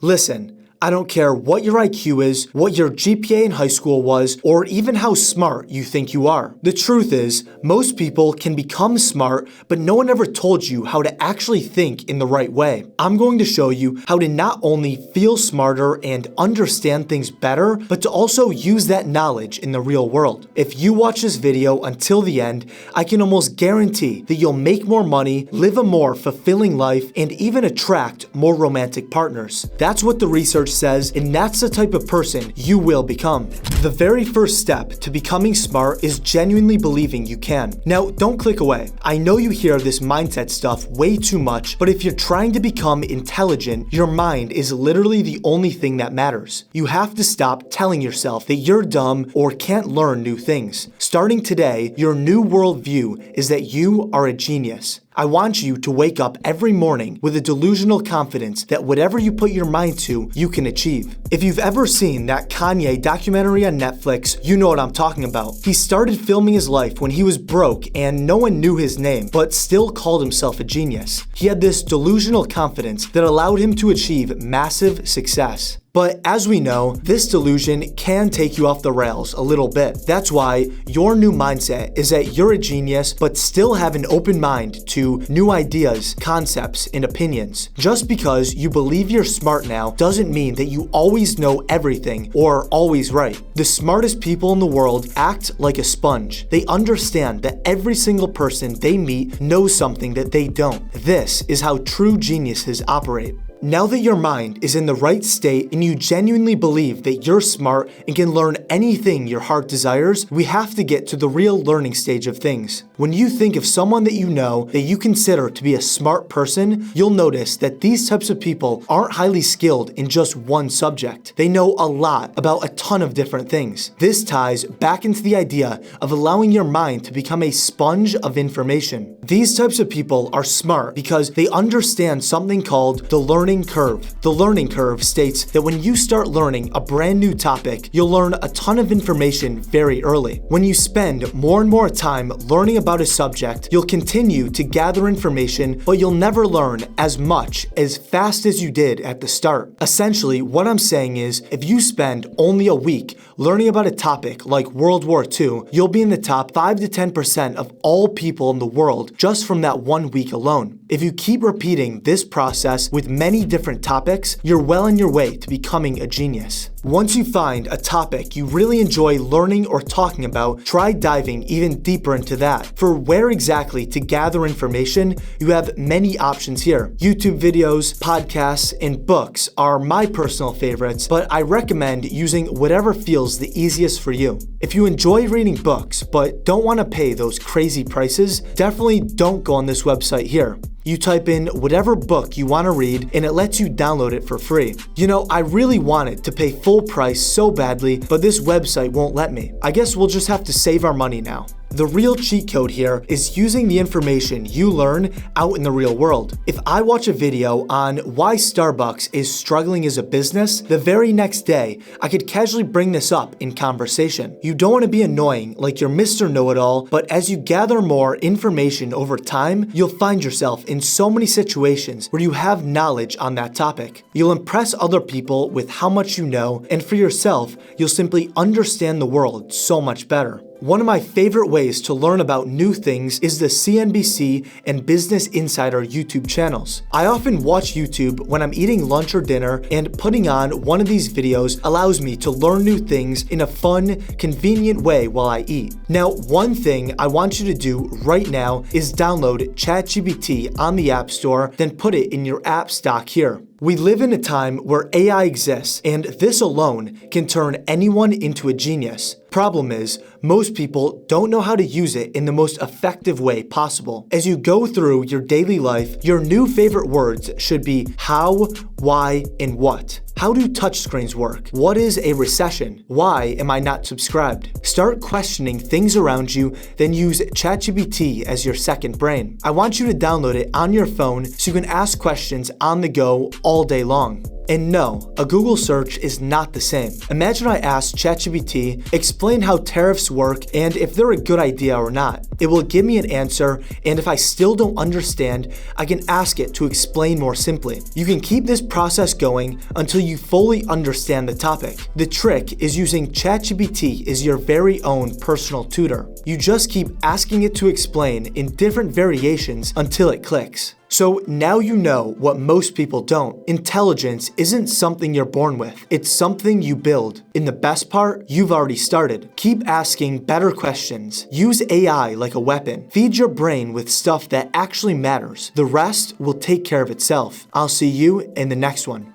Listen, I don't care what your IQ is, what your GPA in high school was, or even how smart you think you are. The truth is, most people can become smart, but no one ever told you how to actually think in the right way. I'm going to show you how to not only feel smarter and understand things better, but to also use that knowledge in the real world. If you watch this video until the end, I can almost guarantee that you'll make more money, live a more fulfilling life, and even attract more romantic partners. That's what the research says, and that's the type of person you will become. The very first step to becoming smart is genuinely believing you can. Now, don't click away. I know you hear this mindset stuff way too much, but if you're trying to become intelligent, your mind is literally the only thing that matters. You have to stop telling yourself that you're dumb or can't learn new things. Starting today, your new worldview is that you are a genius. I want you to wake up every morning with a delusional confidence that whatever you put your mind to, you can achieve. If you've ever seen that Kanye documentary on Netflix, you know what I'm talking about. He started filming his life when he was broke and no one knew his name, but still called himself a genius. He had this delusional confidence that allowed him to achieve massive success. But as we know, this delusion can take you off the rails a little bit. That's why your new mindset is that you're a genius, but still have an open mind to new ideas, concepts, and opinions. Just because you believe you're smart now doesn't mean that you always know everything or always right. The smartest people in the world act like a sponge. They understand that every single person they meet knows something that they don't. This is how true geniuses operate. Now that your mind is in the right state and you genuinely believe that you're smart and can learn anything your heart desires, we have to get to the real learning stage of things. When you think of someone that you know that you consider to be a smart person, you'll notice that these types of people aren't highly skilled in just one subject. They know a lot about a ton of different things. This ties back into the idea of allowing your mind to become a sponge of information. These types of people are smart because they understand something called the learning curve. The learning curve states that when you start learning a brand new topic, you'll learn a ton of information very early. When you spend more and more time learning about a subject, you'll continue to gather information, but you'll never learn as much as fast as you did at the start. Essentially, what I'm saying is, if you spend only a week learning about a topic like World War II, you'll be in the top 5 to 10% of all people in the world just from that 1 week alone. If you keep repeating this process with many different topics, you're well on your way to becoming a genius. Once you find a topic you really enjoy learning or talking about, try diving even deeper into that. For where exactly to gather information, you have many options here. YouTube videos, podcasts, and books are my personal favorites, but I recommend using whatever feels the easiest for you. If you enjoy reading books but don't want to pay those crazy prices, definitely don't go on this website here. You type in whatever book you want to read and it lets you download it for free. You know, I really wanted to pay full price so badly, but this website won't let me. I guess we'll just have to save our money now. The real cheat code here is using the information you learn out in the real world. If I watch a video on why Starbucks is struggling as a business, the very next day, I could casually bring this up in conversation. You don't want to be annoying like you're Mr. Know-It-All, but as you gather more information over time, you'll find yourself in so many situations where you have knowledge on that topic. You'll impress other people with how much you know, and for yourself, you'll simply understand the world so much better. One of my favorite ways to learn about new things is the CNBC and Business Insider YouTube channels. I often watch YouTube when I'm eating lunch or dinner, and putting on one of these videos allows me to learn new things in a fun, convenient way while I eat. Now, one thing I want you to do right now is download ChatGPT on the App Store, then put it in your app stock here. We live in a time where AI exists, and this alone can turn anyone into a genius. Problem is, most people don't know how to use it in the most effective way possible. As you go through your daily life, your new favorite words should be how, why, and what. How do touchscreens work? What is a recession? Why am I not subscribed? Start questioning things around you, then use ChatGPT as your second brain. I want you to download it on your phone so you can ask questions on the go all day long. And no, a Google search is not the same. Imagine I asked ChatGPT, explain how tariffs work and if they're a good idea or not. It will give me an answer, and if I still don't understand, I can ask it to explain more simply. You can keep this process going until you fully understand the topic. The trick is using ChatGPT as your very own personal tutor. You just keep asking it to explain in different variations until it clicks. So now you know what most people don't. Intelligence isn't something you're born with. It's something you build. And the best part, you've already started. Keep asking better questions. Use AI like a weapon. Feed your brain with stuff that actually matters. The rest will take care of itself. I'll see you in the next one.